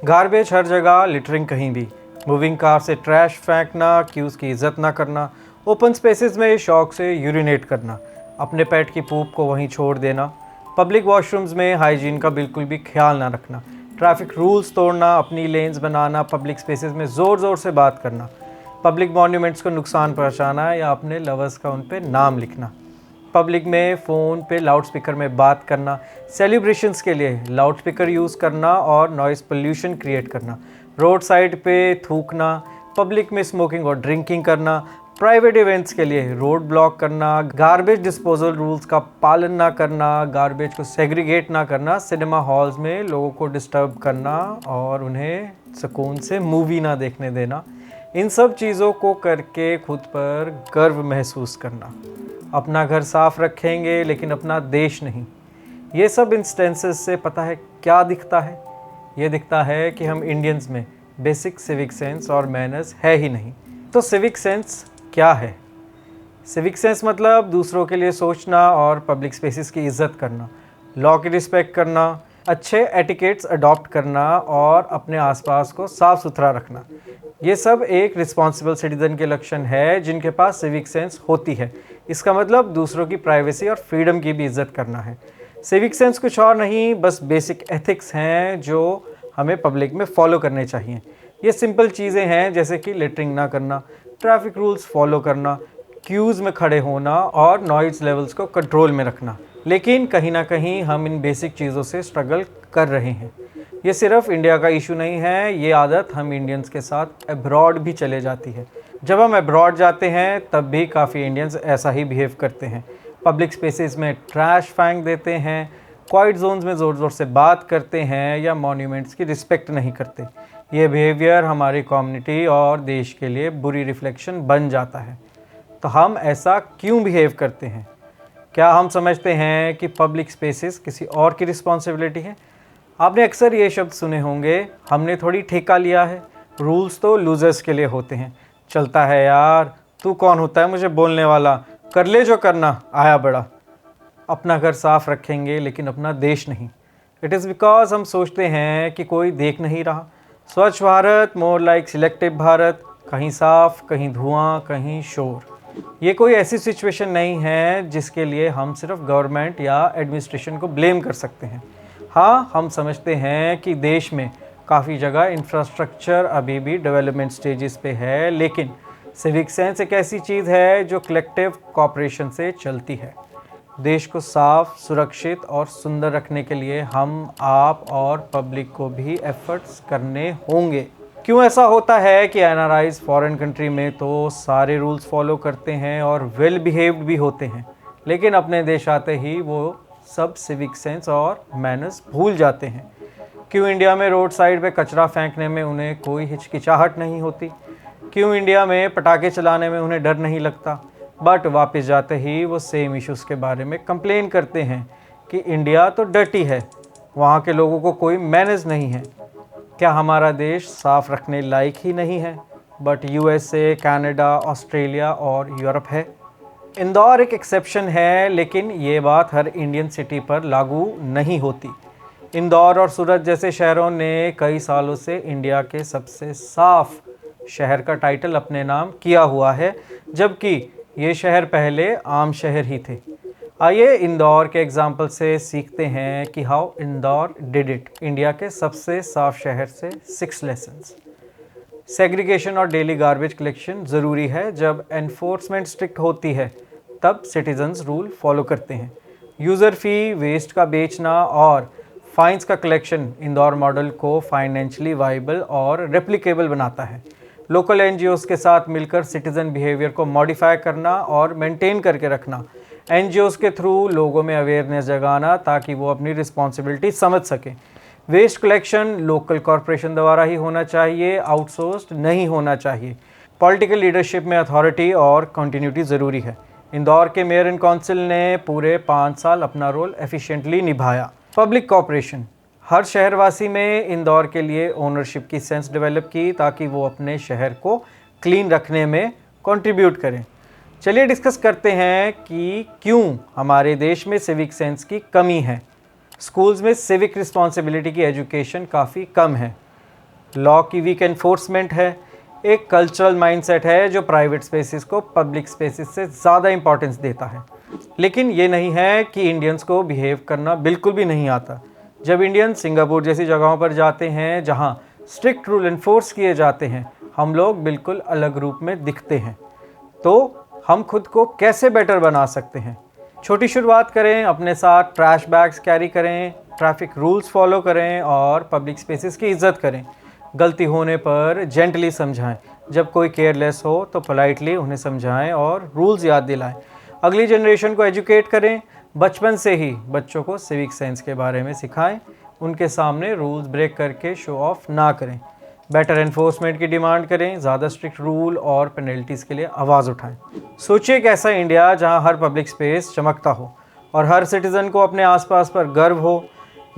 Garbage हर जगह, littering कहीं भी, मूविंग कार से ट्रैश फेंकना, क्यूज़ की इज्जत ना करना, ओपन स्पेसेस में शौक से यूरिनेट करना, अपने पेट की पूप को वहीं छोड़ देना, पब्लिक वॉशरूम्स में हाइजीन का बिल्कुल भी ख्याल ना रखना, ट्रैफिक रूल्स तोड़ना, अपनी लेन्स बनाना, पब्लिक स्पेसेस में ज़ोर ज़ोर से बात करना, पब्लिक मॉन्यूमेंट्स को नुकसान पहुंचाना या अपने लवर्स का उन पर नाम लिखना, पब्लिक में फ़ोन पे लाउड स्पीकर में बात करना, सेलिब्रेशंस के लिए लाउड स्पीकर यूज़ करना और नॉइज़ पोल्यूशन क्रिएट करना, रोड साइड पे थूकना, पब्लिक में स्मोकिंग और ड्रिंकिंग करना, प्राइवेट इवेंट्स के लिए रोड ब्लॉक करना, गार्बेज डिस्पोजल रूल्स का पालन ना करना, गार्बेज को सेग्रीगेट ना करना, सिनेमा हॉल्स में लोगों को डिस्टर्ब करना और उन्हें सुकून से मूवी ना देखने देना, इन सब चीज़ों को करके खुद पर गर्व महसूस करना। अपना घर साफ रखेंगे लेकिन अपना देश नहीं। ये सब इंस्टेंसेस से पता है क्या दिखता है? ये दिखता है कि हम इंडियंस में बेसिक सिविक सेंस और मैनर्स है ही नहीं। तो सिविक सेंस क्या है? सिविक सेंस मतलब दूसरों के लिए सोचना और पब्लिक स्पेसेस की इज्जत करना, लॉ की रिस्पेक्ट करना, अच्छे एटिकेट्स अडॉप्ट करना और अपने आसपास को साफ सुथरा रखना। ये सब एक रिस्पॉन्सिबल सिटीजन के लक्षण है जिनके पास सिविक सेंस होती है। इसका मतलब दूसरों की प्राइवेसी और फ्रीडम की भी इज्जत करना है। सिविक सेंस कुछ और नहीं, बस बेसिक एथिक्स हैं जो हमें पब्लिक में फॉलो करने चाहिए। ये सिंपल चीज़ें हैं जैसे कि लिटरिंग ना करना, ट्रैफिक रूल्स फॉलो करना, क्यूज़ में खड़े होना और नॉइज़ लेवल्स को कंट्रोल में रखना। लेकिन कहीं ना कहीं हम इन बेसिक चीज़ों से स्ट्रगल कर रहे हैं। ये सिर्फ इंडिया का इशू नहीं है, ये आदत हम इंडियंस के साथ अब्रॉड भी चले जाती है। जब हम अब्रॉड जाते हैं तब भी काफ़ी इंडियंस ऐसा ही बिहेव करते हैं। पब्लिक स्पेसेस में ट्रैश फेंक देते हैं, क्वाइट जोन्स में ज़ोर ज़ोर से बात करते हैं या मॉन्यूमेंट्स की रिस्पेक्ट नहीं करते। ये बिहेवियर हमारी कम्युनिटी और देश के लिए बुरी रिफ्लेक्शन बन जाता है। तो हम ऐसा क्यों बिहेव करते हैं? क्या हम समझते हैं कि पब्लिक स्पेसेस किसी और की रिस्पॉन्सिबिलिटी है? आपने अक्सर ये शब्द सुने होंगे, हमने थोड़ी ठेका लिया है, रूल्स तो लूजर्स के लिए होते हैं। चलता है यार, तू कौन होता है मुझे बोलने वाला, कर ले जो करना, आया बड़ा। अपना घर साफ रखेंगे लेकिन अपना देश नहीं। इट इज़ बिकॉज हम सोचते हैं कि कोई देख नहीं रहा। स्वच्छ Bharat more like selective Bharat, कहीं साफ, कहीं धुआं, कहीं शोर। ये कोई ऐसी सिचुएशन नहीं है जिसके लिए हम सिर्फ गवर्नमेंट या एडमिनिस्ट्रेशन को ब्लेम कर सकते हैं। हाँ, हम समझते हैं कि देश में काफ़ी जगह इंफ्रास्ट्रक्चर अभी भी डेवलपमेंट स्टेजेस पे है, लेकिन सिविक सेंस एक ऐसी चीज़ है जो कलेक्टिव कोऑपरेशन से चलती है। देश को साफ, सुरक्षित और सुंदर रखने के लिए हम, आप और पब्लिक को भी एफर्ट्स करने होंगे। क्यों ऐसा होता है कि एनआरआईज फॉरेन कंट्री में तो सारे रूल्स फॉलो करते हैं और वेल बिहेव्ड भी होते हैं, लेकिन अपने देश आते ही वो सब सिविक सेंस और मैनर्स भूल जाते हैं? क्यों इंडिया में रोड साइड पे कचरा फेंकने में उन्हें कोई हिचकिचाहट नहीं होती? क्यों इंडिया में पटाखे चलाने में उन्हें डर नहीं लगता, बट वापस जाते ही वो सेम इश्यूज़ के बारे में कंप्लेन करते हैं कि इंडिया तो डर्टी है, वहाँ के लोगों को कोई मैनर्स नहीं है? क्या हमारा देश साफ रखने लायक ही नहीं है, बट यूएसए, कनाडा, ऑस्ट्रेलिया और यूरोप है? इंदौर एक एक्सेप्शन है, लेकिन ये बात हर इंडियन सिटी पर लागू नहीं होती। इंदौर और सूरत जैसे शहरों ने कई सालों से इंडिया के सबसे साफ शहर का टाइटल अपने नाम किया हुआ है, जबकि ये शहर पहले आम शहर ही थे। आइए इंदौर के एग्जाम्पल से सीखते हैं कि how Indore did it. India के सबसे साफ शहर से 6 लेसन्स। सेग्रीगेशन और डेली गार्बेज कलेक्शन ज़रूरी है। जब एनफोर्समेंट स्ट्रिक्ट होती है तब सिटीजन्स रूल फॉलो करते हैं। यूज़र फ़ी, वेस्ट का बेचना और फाइन्स का कलेक्शन इंदौर मॉडल को फाइनेंशियली वाइबल और रेप्लिकेबल बनाता है। लोकल एनजीओज़ के साथ मिलकर सिटीज़न बिहेवियर को मॉडिफाई करना और मेंटेन करके रखना। एनजीओज़ के थ्रू लोगों में अवेयरनेस जगाना ताकि वो अपनी रिस्पॉन्सिबिलिटी समझ सकें। वेस्ट कलेक्शन लोकल कॉरपोरेशन द्वारा ही होना चाहिए, आउटसोर्स्ड नहीं होना चाहिए। पॉलिटिकल लीडरशिप में अथॉरिटी और कंटिन्यूटी ज़रूरी है। इंदौर के मेयर एंड काउंसिल ने पूरे 5 साल अपना रोल एफिशिएंटली निभाया। पब्लिक कॉपरेशन, हर शहरवासी में इंदौर के लिए ओनरशिप की सेंस डेवलप की ताकि वो अपने शहर को क्लीन रखने में कंट्रीब्यूट करें। चलिए डिस्कस करते हैं कि क्यों हमारे देश में सिविक सेंस की कमी है। स्कूल्स में सिविक रिस्पॉन्सिबिलिटी की एजुकेशन काफ़ी कम है। लॉ की वीक एनफोर्समेंट है, एक कल्चरल माइंडसेट है जो प्राइवेट स्पेसेस को पब्लिक स्पेसेस से ज़्यादा इंपॉर्टेंस देता है। लेकिन ये नहीं है कि इंडियंस को बिहेव करना बिल्कुल भी नहीं आता। जब इंडियन सिंगापुर जैसी जगहों पर जाते हैं जहाँ स्ट्रिक्ट रूल इन्फोर्स किए जाते हैं, हम लोग बिल्कुल अलग रूप में दिखते हैं। तो हम खुद को कैसे बेटर बना सकते हैं? छोटी शुरुआत करें, अपने साथ ट्रैश बैग्स कैरी करें, ट्रैफिक रूल्स फॉलो करें और पब्लिक स्पेसेस की इज्जत करें। गलती होने पर जेंटली समझाएं, जब कोई केयरलेस हो तो पोलाइटली उन्हें समझाएं और रूल्स याद दिलाएं। अगली जनरेशन को एजुकेट करें, बचपन से ही बच्चों को सिविक सेंस के बारे में सिखाएं, उनके सामने रूल्स ब्रेक करके शो ऑफ ना करें। बेटर एनफोर्समेंट की डिमांड करें, ज़्यादा स्ट्रिक्ट रूल और पेनल्टीज़ के लिए आवाज़ उठाएं। सोचिए एक ऐसा इंडिया जहां हर पब्लिक स्पेस चमकता हो और हर सिटीज़न को अपने आसपास पर गर्व हो।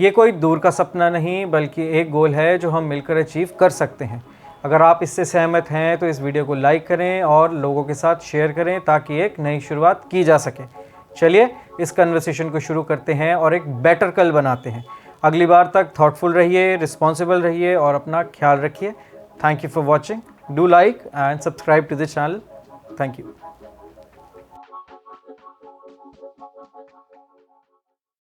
ये कोई दूर का सपना नहीं, बल्कि एक गोल है जो हम मिलकर अचीव कर सकते हैं। अगर आप इससे सहमत हैं तो इस वीडियो को लाइक करें और लोगों के साथ शेयर करें ताकि एक नई शुरुआत की जा सके। चलिए इस कन्वर्सेशन को शुरू करते हैं और एक बेटर कल बनाते हैं। अगली बार तक थॉटफुल रहिए, रिस्पॉन्सिबल रहिए और अपना ख्याल रखिए। Thank you for watching. Do like and subscribe to the channel. Thank you.